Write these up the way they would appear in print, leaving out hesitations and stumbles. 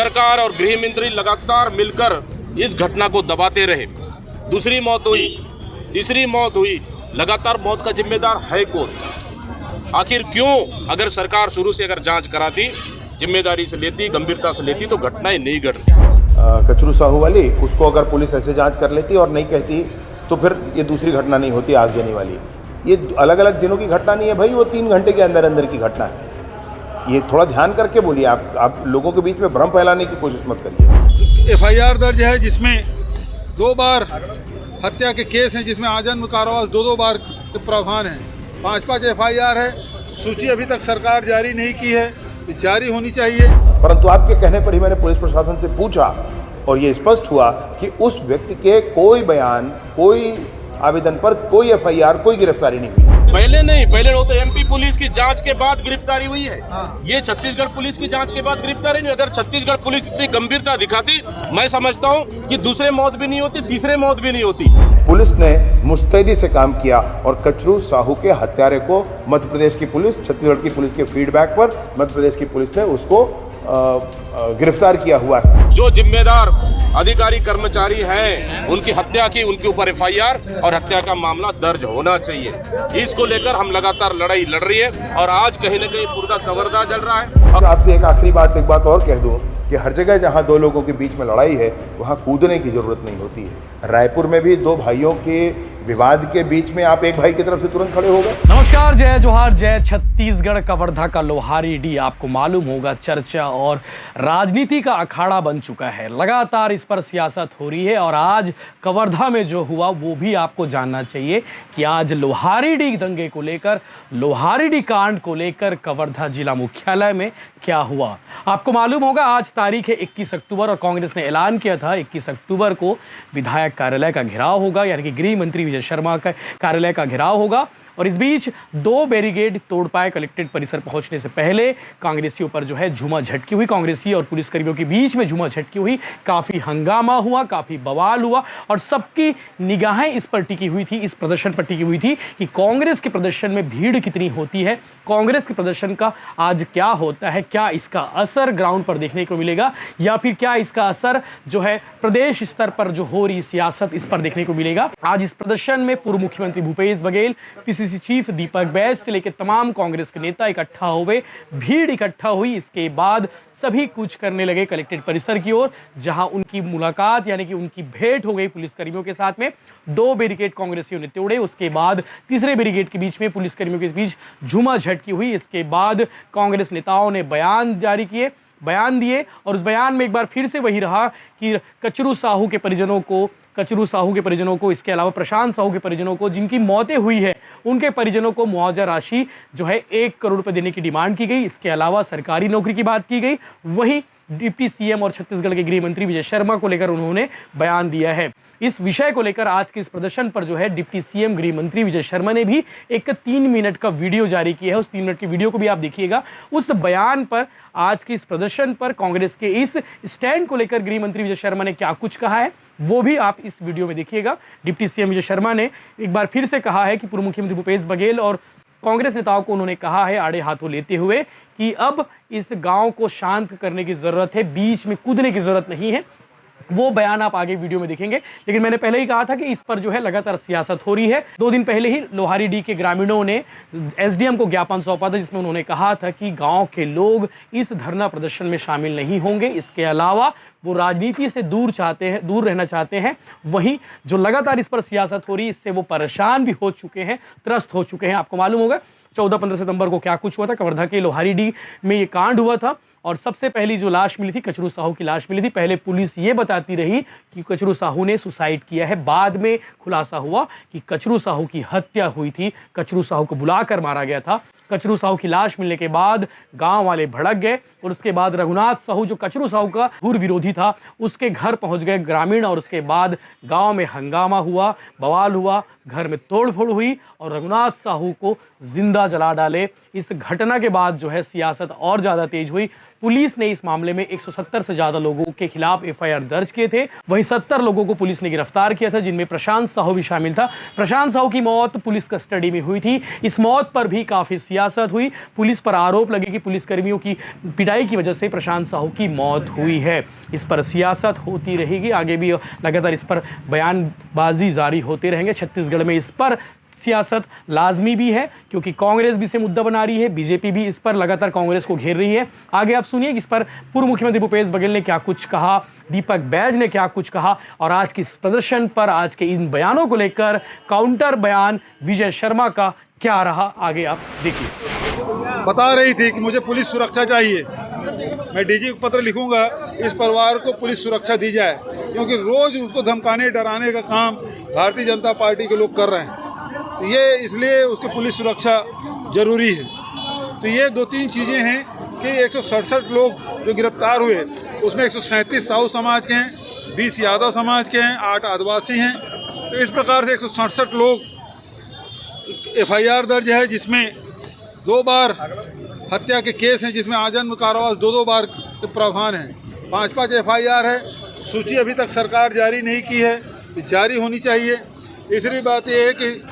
सरकार और गृह मंत्री लगातार मिलकर इस घटना को दबाते रहे। दूसरी मौत हुई, तीसरी मौत हुई, लगातार मौत का जिम्मेदार है कौन? आखिर क्यों? अगर सरकार शुरू से अगर जांच कराती, जिम्मेदारी से लेती, गंभीरता से लेती, तो घटनाएं नहीं घट रही। कचरू साहू वाली, उसको अगर पुलिस ऐसे जांच कर लेती और नहीं कहती तो फिर ये दूसरी घटना नहीं होती आगजनी वाली। ये अलग अलग दिनों की घटना नहीं है भाई, वो 3 घंटे के अंदर अंदर की घटना है। ये थोड़ा ध्यान करके बोलिए, आप लोगों के बीच में भ्रम फैलाने की कोशिश मत करिए। FIR दर्ज है जिसमें 2 बार हत्या के केस हैं, जिसमें आजन्म कारावास 2 बार के प्रावधान हैं। 5 FIR है। सूची अभी तक सरकार जारी नहीं की है, जारी होनी चाहिए। परंतु आपके कहने पर ही मैंने पुलिस प्रशासन से पूछा और ये स्पष्ट हुआ कि उस व्यक्ति के कोई बयान, कोई आवेदन पर कोई FIR, कोई गिरफ्तारी नहीं हुई। पहले नहीं, पहले वो तो MP पुलिस की जांच के बाद गिरफ्तारी हुई है। ये छत्तीसगढ़ पुलिस की जांच के बाद गिरफ्तारी नहीं। अगर छत्तीसगढ़ पुलिस इतनी गंभीरता दिखाती, मैं समझता हूँ कि दूसरे मौत भी नहीं होती, तीसरे मौत भी नहीं होती। पुलिस ने मुस्तैदी से काम किया और कचरू साहू के हत्यारे को मध्य प्रदेश की पुलिस, छत्तीसगढ़ की पुलिस के फीडबैक पर मध्य प्रदेश की पुलिस ने उसको गिरफ्तार किया हुआ है। जो जिम्मेदार अधिकारी कर्मचारी हैं, उनकी हत्या की, उनके ऊपर FIR और हत्या का मामला दर्ज होना चाहिए। इसको लेकर हम लगातार लड़ाई लड़ रही है और आज कहीं न कहीं पूरा कवर्धा जल रहा है। और आपसे एक आखिरी बात, एक बात और कह दूं कि हर जगह जहां 2 लोगों के बीच में लड़ाई है, वहां कूदने की जरूरत नहीं होती है। रायपुर में भी 2 भाइयों के विवाद के बीच में आप एक भाई की तरफ से तुरंत खड़े हो गए। नमस्कार, जय जोहार, जय छत्तीसगढ़। कवर्धा का लोहारीडीह आपको मालूम होगा चर्चा और राजनीति का अखाड़ा बन चुका है। लगातार इस पर सियासत हो रही है और आज कवर्धा में जो हुआ वो भी आपको जानना चाहिए कि आज लोहारीडीह दंगे को लेकर, लोहारीडीह कांड को लेकर कवर्धा जिला मुख्यालय में क्या हुआ। आपको मालूम होगा आज तारीख है 21 अक्टूबर और कांग्रेस ने ऐलान किया था 21 अक्टूबर को विधायक कार्यालय का घेराव होगा, यानी कि गृह मंत्री विजय शर्मा का कार्यालय का घेराव होगा। और इस बीच 2 बैरिकेड तोड़ पाए कलेक्ट्रेट परिसर पहुंचने से पहले कांग्रेसियों पर जो है झूमा झटकी हुई, कांग्रेसी और पुलिसकर्मियों के बीच में झूमा झटकी हुई, काफ़ी हंगामा हुआ, काफ़ी बवाल हुआ और सबकी निगाहें इस पर टिकी हुई थी, इस प्रदर्शन पर टिकी हुई थी कि कांग्रेस के प्रदर्शन में भीड़ कितनी होती है, कांग्रेस के प्रदर्शन का आज क्या होता है, क्या इसका असर ग्राउंड पर देखने को मिलेगा या फिर क्या इसका असर जो है प्रदेश स्तर पर जो हो रही सियासत इस पर देखने को मिलेगा। आज इस प्रदर्शन में पूर्व मुख्यमंत्री भूपेश बघेल, PCC चीफ दीपक बैज से लेकर तमाम कांग्रेस के नेता इकट्ठा हुए, भीड़ इकट्ठा हुई। इसके बाद सभी कुछ करने लगे कलेक्ट्रेट परिसर की ओर, जहां उनकी मुलाकात यानी कि उनकी भेंट हो गई पुलिसकर्मियों के साथ में। 2 बैरिकेड कांग्रेसियों ने तोड़े, उसके बाद तीसरे बैरिकेड के बीच में पुलिसकर्मियों के बीच झूमा झटकी हुई। इसके बाद कांग्रेस नेताओं ने बयान जारी किए, बयान दिए और उस बयान में एक बार फिर से वही रहा कि कचरू साहू के परिजनों को, इसके अलावा प्रशांत साहू के परिजनों को जिनकी मौतें हुई है, उनके परिजनों को मुआवजा राशि जो है 1 करोड़ रुपए देने की डिमांड की गई। इसके अलावा सरकारी नौकरी की बात की गई। वहीं डिप्टी CM और छत्तीसगढ़ के गृह मंत्री विजय शर्मा को लेकर उन्होंने बयान दिया है। इस विषय को लेकर आज के इस प्रदर्शन पर जो है डिप्टी CM गृह मंत्री विजय शर्मा ने भी एक 3 मिनट का वीडियो जारी किया है। उस 3 मिनट की वीडियो को भी आप देखिएगा। उस बयान पर, आज के इस प्रदर्शन पर कांग्रेस के इस स्टैंड को लेकर गृह मंत्री विजय शर्मा ने क्या कुछ कहा है, वो भी आप इस वीडियो में देखिएगा। डिप्टी CM विजय शर्मा ने एक बार फिर से कहा है कि पूर्व मुख्यमंत्री भूपेश बघेल और कांग्रेस नेताओं को उन्होंने कहा है आड़े हाथों लेते हुए कि अब इस गांव को शांत करने की जरूरत है, बीच में कूदने की जरूरत नहीं है। वो बयान आप आगे वीडियो में देखेंगे, लेकिन मैंने पहले ही कहा था कि इस पर जो है लगातार सियासत हो रही है। 2 दिन पहले ही लोहारीडीह के ग्रामीणों ने SDM को ज्ञापन सौंपा था, जिसमें उन्होंने कहा था कि गांव के लोग इस धरना प्रदर्शन में शामिल नहीं होंगे। इसके अलावा वो राजनीति से दूर रहना चाहते हैं। वहीं जो लगातार इस पर सियासत हो रही है, इससे वो परेशान भी हो चुके हैं, त्रस्त हो चुके हैं। आपको मालूम होगा 14-15 सितंबर को क्या कुछ हुआ था। कवर्धा के लोहारीडीह में ये कांड हुआ था और सबसे पहली जो लाश मिली थी, कचरू साहू की लाश मिली थी। पहले पुलिस ये बताती रही कि कचरू साहू ने सुसाइड किया है, बाद में खुलासा हुआ कि कचरू साहू की हत्या हुई थी, कचरू साहू को बुलाकर मारा गया था। कचरू साहू की लाश मिलने के बाद गांव वाले भड़क गए और उसके बाद रघुनाथ साहू जो कचरू साहू का घोर विरोधी था, उसके घर पहुंच गए ग्रामीण और उसके बाद गांव में हंगामा हुआ, बवाल हुआ, घर में तोड़फोड़ हुई और रघुनाथ साहू को जिंदा जला डाले। इस घटना के बाद जो है सियासत और ज़्यादा तेज हुई। पुलिस ने इस मामले में 170 से ज़्यादा लोगों के खिलाफ एफआईआर दर्ज किए थे। वहीं 70 लोगों को पुलिस ने गिरफ्तार किया था, जिनमें प्रशांत साहू भी शामिल था। प्रशांत साहू की मौत पुलिस कस्टडी में हुई थी। इस मौत पर भी काफ़ी सियासत हुई। पुलिस पर आरोप लगे कि पुलिसकर्मियों की पिटाई की वजह से प्रशांत साहू की मौत हुई है। इस पर सियासत होती रहेगी, आगे भी लगातार इस पर बयानबाजी जारी होते रहेंगे। छत्तीसगढ़ में इस पर सियासत लाजमी भी है, क्योंकि कांग्रेस भी इसे मुद्दा बना रही है, बीजेपी भी इस पर लगातार कांग्रेस को घेर रही है। आगे आप सुनिए कि इस पर पूर्व मुख्यमंत्री भूपेश बघेल ने क्या कुछ कहा, दीपक बैज ने क्या कुछ कहा, और आज के इस प्रदर्शन पर, आज के इन बयानों को लेकर काउंटर बयान विजय शर्मा का क्या रहा, आगे आप देखिए। बता रही थी कि मुझे पुलिस सुरक्षा चाहिए। मैं डीजी को पत्र लिखूंगा, इस परिवार को पुलिस सुरक्षा दी जाए, क्योंकि रोज उसको धमकाने डराने का काम भारतीय जनता पार्टी के लोग कर रहे हैं। तो ये इसलिए उसकी पुलिस सुरक्षा जरूरी है। तो ये 2-3 चीज़ें हैं कि 167 लोग जो गिरफ्तार हुए, उसमें 137 साहू समाज के हैं, 20 यादव समाज के हैं, 8 आदिवासी हैं। तो इस प्रकार से 167 लोग एफआईआर दर्ज है, जिसमें 2 बार हत्या के केस हैं, जिसमें आजीवन कारावास 2-2 बार के प्रावधान हैं। 5-5 एफआईआर है। सूची अभी तक सरकार जारी नहीं की है, जारी होनी चाहिए। तीसरी बात यह है कि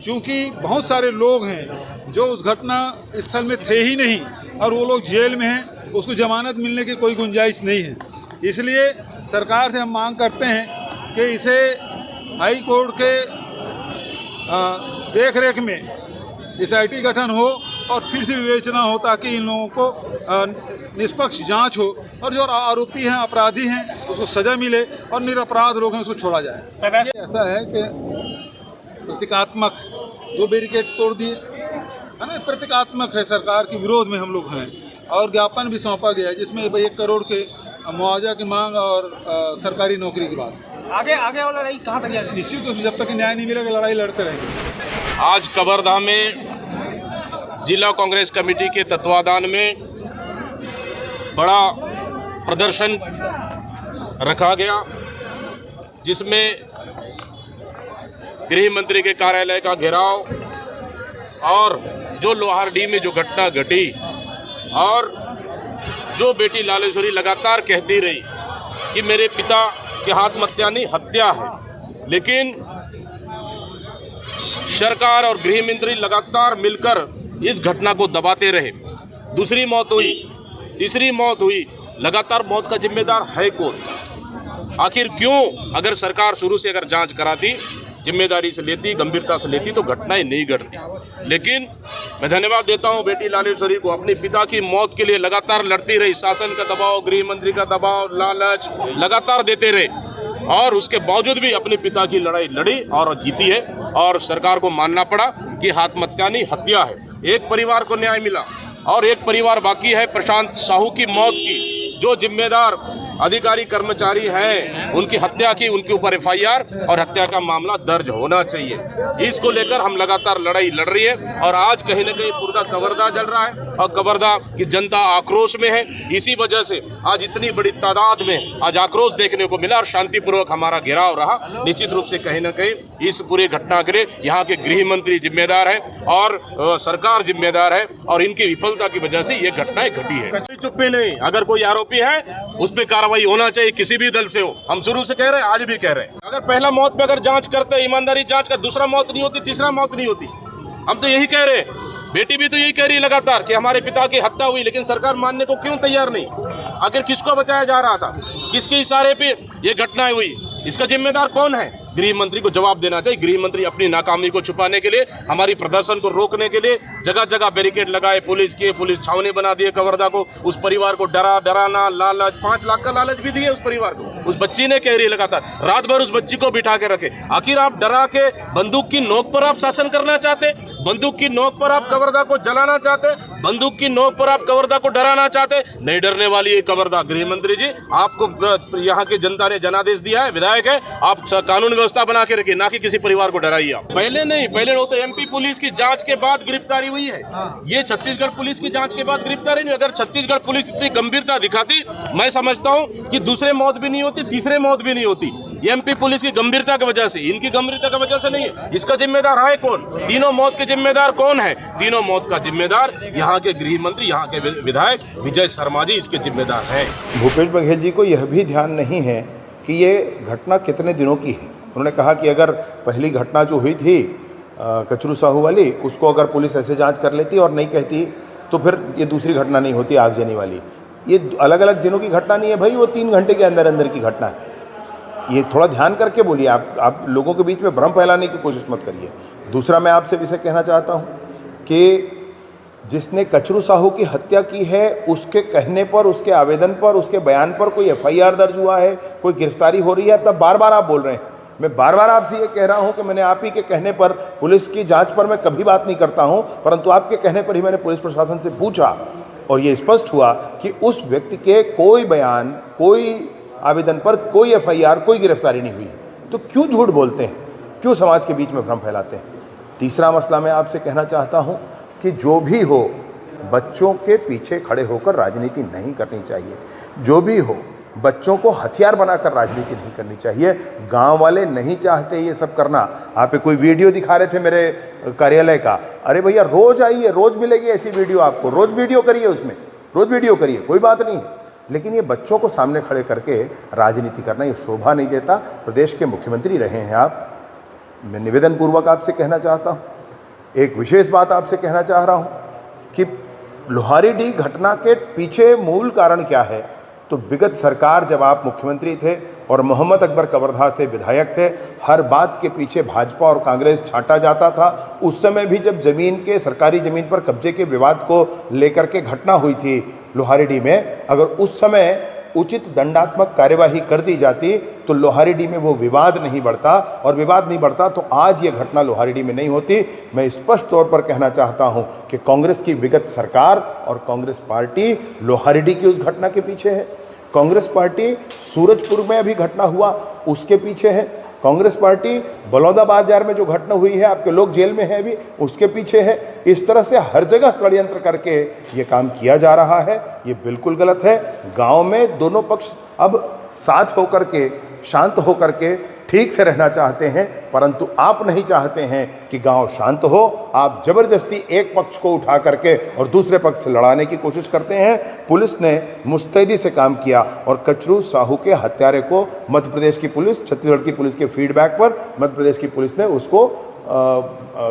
चूँकि बहुत सारे लोग हैं जो उस घटना स्थल में थे ही नहीं और वो लोग जेल में हैं, उसको जमानत मिलने की कोई गुंजाइश नहीं है। इसलिए सरकार से हम मांग करते हैं कि इसे हाई कोर्ट के देख रेख में एसआईटी गठन हो और फिर से विवेचना हो, ताकि इन लोगों को निष्पक्ष जांच हो और जो आरोपी हैं, अपराधी हैं, उसको सज़ा मिले और निरपराध लोग हैं उसको छोड़ा जाए। ऐसा है कि प्रतीकात्मक 2 बैरिकेड तोड़ दिए, है ना, प्रतीकात्मक है, सरकार के विरोध में हम लोग हैं। और ज्ञापन भी सौंपा गया है, जिसमें 1 करोड़ के मुआवजा की मांग और सरकारी नौकरी की बात। आगे वाला लड़ाई कहाँ तक जाएगी? निश्चित रूप से जब तक न्याय नहीं मिलेगा लड़ाई लड़ते रहेंगे। आज कवर्धा में जिला कांग्रेस कमेटी के तत्वाधान में बड़ा प्रदर्शन रखा गया, जिसमें गृह मंत्री के कार्यालय का घेराव और जो लोहारडी में जो घटना घटी, और जो बेटी लालेश्वरी लगातार कहती रही कि मेरे पिता की आत्महत्या नहीं हत्या है, लेकिन सरकार और गृह मंत्री लगातार मिलकर इस घटना को दबाते रहे। दूसरी मौत हुई, तीसरी मौत हुई, लगातार मौत का जिम्मेदार है कौन? आखिर क्यों? अगर सरकार शुरू से अगर जांच कराती, जिम्मेदारी से लेती, गंभीरता से लेती, तो घटनाएं नहीं घटती। लेकिन मैं धन्यवाद देता हूं बेटी लालेश्वरी को, अपने पिता की मौत के लिए लगातार लड़ती रही। शासन का दबाव, गृह मंत्री का दबाव, लालच लगातार देते रहे, और उसके बावजूद भी अपने पिता की लड़ाई लड़ी और जीती है। और सरकार को मानना पड़ा कि आत्महत्या नहीं हत्या है। एक परिवार को न्याय मिला और एक परिवार बाकी है प्रशांत साहू की मौत की। जो जिम्मेदार अधिकारी कर्मचारी हैं उनकी हत्या की, उनके ऊपर एफआईआर और हत्या का मामला दर्ज होना चाहिए। इसको लेकर हम लगातार लड़ाई लड़ रही है, और आज कहीं न कहीं पूरा कवर्धा जल रहा है और कवर्धा की जनता आक्रोश में है। इसी वजह से आज इतनी बड़ी तादाद में आज आक्रोश देखने को मिला और शांतिपूर्वक हमारा घेराव रहा। निश्चित रूप से कहीं न कहीं इस पूरे घटना के लिए यहाँ के गृह मंत्री जिम्मेदार है और सरकार जिम्मेदार है, और इनकी विफलता की वजह से ये घटनाएं घटी है। चुप्पी नहीं, अगर कोई आरोपी है उस पर कार्रवाई होना चाहिए, किसी भी दल से हो। हम शुरू से कह रहे हैं, आज भी कह रहे हैं। अगर पहला मौत पे अगर जांच करते, ईमानदारी जांच कर, दूसरा मौत नहीं होती, तीसरा मौत नहीं होती। हम तो यही कह रहे हैं। बेटी भी तो यही कह रही है लगातार कि हमारे पिता की हत्या हुई, लेकिन सरकार मानने को क्यों तैयार नहीं? आखिर किसको बचाया जा रहा था? किसके इशारे पे ये घटनाएं हुई? इसका जिम्मेदार कौन है? गृह मंत्री को जवाब देना चाहिए। गृह मंत्री अपनी नाकामी को छुपाने के लिए, हमारी प्रदर्शन को रोकने के लिए जगह जगह बैरिकेड लगाए, पुलिस छावनी बना दिए कवर्धा को। उस परिवार को डराना, लालच, 5 लाख का लालच भी दिए उस परिवार को। उस बच्ची ने कह रही है लगातार, रात भर उस बच्ची को बिठा के रखे। आखिर आप डरा के बंदूक की नोक पर आप शासन करना चाहते? बंदूक की नोक पर आप कवर्धा को जलाना चाहते? बंदूक की नोक पर आप कवर्धा को डराना चाहते? नहीं डरने वाली है कवर्धा। गृह मंत्री जी, आपको यहाँ की जनता ने जनादेश दिया है, विधायक है, आप कानून व्यवस्था बना के रखिए, ना कि किसी परिवार को डराइए। पहले नहीं, पहले वो तो एमपी पुलिस की जांच के बाद गिरफ्तारी हुई है। ये छत्तीसगढ़ पुलिस की जांच के बाद गिरफ्तारी नहीं। अगर छत्तीसगढ़ पुलिस इतनी गंभीरता दिखाती, मैं समझता हूँ कि दूसरे मौत भी नहीं होती, तीसरे मौत भी नहीं होती। एमपी पुलिस की गंभीरता की वजह से, इनकी गंभीरता की वजह से नहीं है। इसका जिम्मेदार है कौन? तीनों मौत के जिम्मेदार कौन है? तीनों मौत का जिम्मेदार यहाँ के गृह मंत्री, यहाँ के विधायक विजय शर्मा जी इसके जिम्मेदार हैं। भूपेश बघेल जी को यह भी ध्यान नहीं है कि ये घटना कितने दिनों की है। उन्होंने कहा कि अगर पहली घटना जो हुई थी कचरू साहू वाली, उसको अगर पुलिस ऐसे जांच कर लेती और नहीं कहती तो फिर ये दूसरी घटना नहीं होती आगजनी वाली। ये अलग अलग दिनों की घटना नहीं है भाई, वो 3 घंटे के अंदर अंदर की घटना है। ये थोड़ा ध्यान करके बोलिए, आप लोगों के बीच में भ्रम फैलाने की कोशिश मत करिए। दूसरा मैं आपसे विषय कहना चाहता हूँ कि जिसने कचरू साहू की हत्या की है उसके कहने पर, उसके आवेदन पर, उसके बयान पर कोई FIR दर्ज हुआ है, कोई गिरफ्तारी हो रही है? अपना बार बार आप बोल रहे हैं। मैं बार बार आपसे ये कह रहा हूँ कि मैंने आप ही के कहने पर, पुलिस की जांच पर मैं कभी बात नहीं करता हूँ, परंतु आपके कहने पर ही मैंने पुलिस प्रशासन से पूछा और ये स्पष्ट हुआ कि उस व्यक्ति के कोई बयान, कोई आवेदन पर कोई FIR, कोई गिरफ्तारी नहीं हुई। तो क्यों झूठ बोलते हैं, क्यों समाज के बीच में भ्रम फैलाते हैं? तीसरा मसला मैं आपसे कहना चाहता हूं कि जो भी हो, बच्चों के पीछे खड़े होकर राजनीति नहीं करनी चाहिए। जो भी हो, बच्चों को हथियार बनाकर राजनीति नहीं करनी चाहिए। गांव वाले नहीं चाहते ये सब करना। आप कोई वीडियो दिखा रहे थे मेरे कार्यालय का, अरे भैया रोज आइए, रोज मिलेगी ऐसी वीडियो आपको, रोज वीडियो करिए, उसमें रोज वीडियो करिए, कोई बात नहीं है। लेकिन ये बच्चों को सामने खड़े करके राजनीति करना ये शोभा नहीं देता। प्रदेश के मुख्यमंत्री रहे हैं आप। मैं निवेदन पूर्वक आपसे कहना चाहता हूँ, एक विशेष बात आपसे कहना चाह रहा हूँ कि लोहारीडीह घटना के पीछे मूल कारण क्या है। तो विगत सरकार, जब आप मुख्यमंत्री थे और मोहम्मद अकबर कवर्धा से विधायक थे, हर बात के पीछे भाजपा और कांग्रेस छांटा जाता था। उस समय भी जब जमीन के, सरकारी जमीन पर कब्जे के विवाद को लेकर के घटना हुई थी लोहारीडीह में, अगर उस समय उचित दंडात्मक कार्यवाही कर दी जाती तो लोहारीडीह में वो विवाद नहीं बढ़ता, और विवाद नहीं बढ़ता तो आज ये घटना लोहारीडीह में नहीं होती। मैं स्पष्ट तौर पर कहना चाहता हूं कि कांग्रेस की विगत सरकार और कांग्रेस पार्टी लोहारीडीह की उस घटना के पीछे है। कांग्रेस पार्टी सूरजपुर में अभी घटना हुआ उसके पीछे है। कांग्रेस पार्टी बलौदा बाजार में जो घटना हुई है, आपके लोग जेल में हैं अभी, उसके पीछे है। इस तरह से हर जगह षड्यंत्र करके ये काम किया जा रहा है, ये बिल्कुल गलत है। गांव में दोनों पक्ष अब साथ होकर के, शांत होकर के ठीक से रहना चाहते हैं, परंतु आप नहीं चाहते हैं कि गांव शांत हो। आप जबरदस्ती एक पक्ष को उठा करके और दूसरे पक्ष से लड़ाने की कोशिश करते हैं। पुलिस ने मुस्तैदी से काम किया और कचरू साहू के हत्यारे को मध्य प्रदेश की पुलिस, छत्तीसगढ़ की पुलिस के फीडबैक पर मध्य प्रदेश की पुलिस ने उसको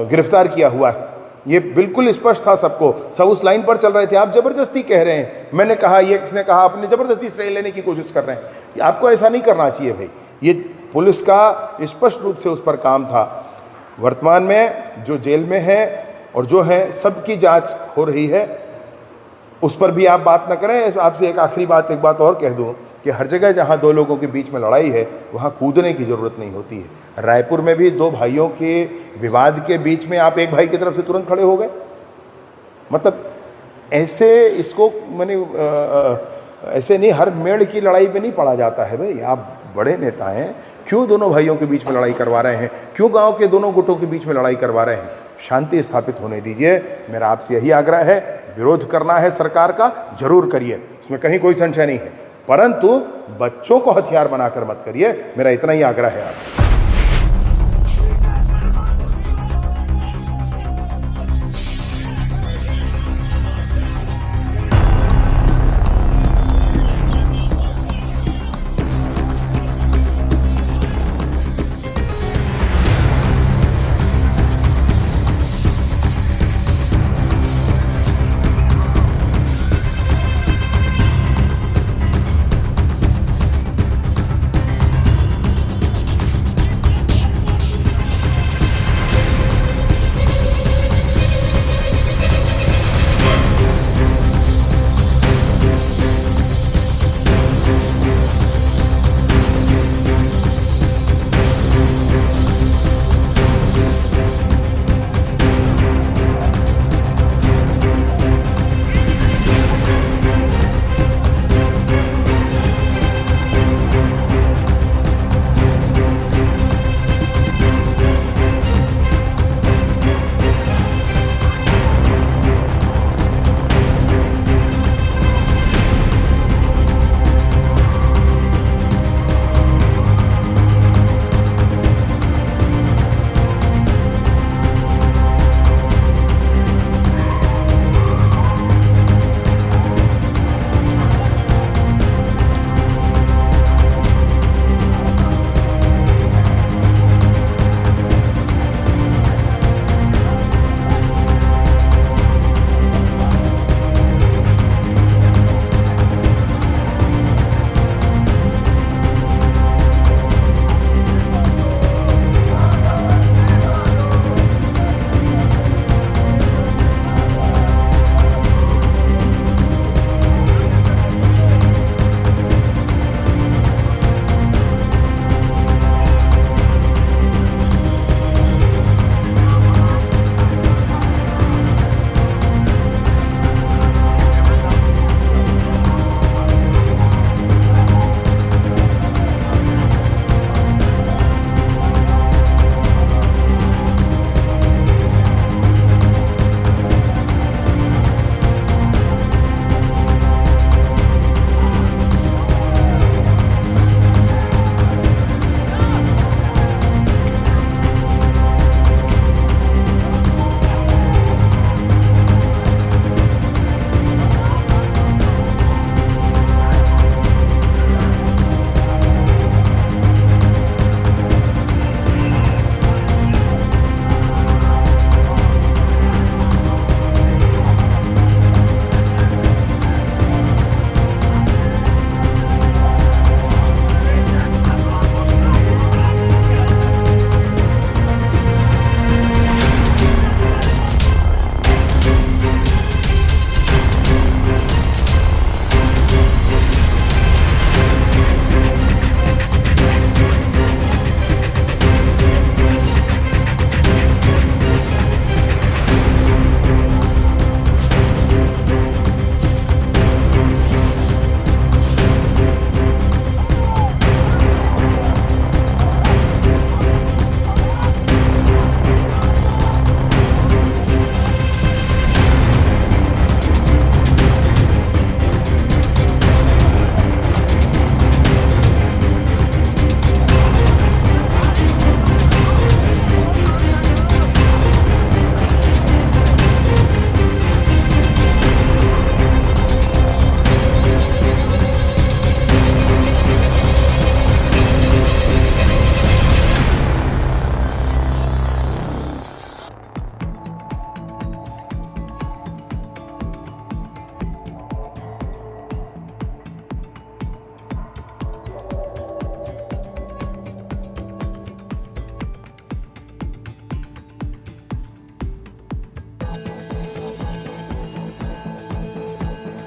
गिरफ्तार किया हुआ है। ये बिल्कुल स्पष्ट था सबको, सब उस लाइन पर चल रहे थे। आप जबरदस्ती कह रहे हैं, मैंने कहा, ये किसने कहा, आपने जबरदस्ती श्रेय लेने की कोशिश कर रहे हैं। आपको ऐसा नहीं करना चाहिए भाई। ये पुलिस का स्पष्ट रूप से उस पर काम था। वर्तमान में जो जेल में है और जो है, सबकी जांच हो रही है, उस पर भी आप बात न करें। आपसे एक आखिरी बात, एक बात और कह दूं कि हर जगह जहां दो लोगों के बीच में लड़ाई है वहां कूदने की ज़रूरत नहीं होती है। रायपुर में भी दो भाइयों के विवाद के बीच में आप एक भाई की तरफ से तुरंत खड़े हो गए। मतलब ऐसे इसको मैंने ऐसे नहीं, हर मेड़ की लड़ाई पे नहीं पड़ा जाता है भाई। आप बड़े नेता हैं, क्यों दोनों भाइयों के बीच में लड़ाई करवा रहे हैं? क्यों गांव के दोनों गुटों के बीच में लड़ाई करवा रहे हैं? शांति स्थापित होने दीजिए। मेरा आपसे यही आग्रह है। विरोध करना है सरकार का, जरूर करिए, उसमें कहीं कोई संशय नहीं है, परंतु बच्चों को हथियार बनाकर मत करिए। मेरा इतना ही आग्रह है आपसे।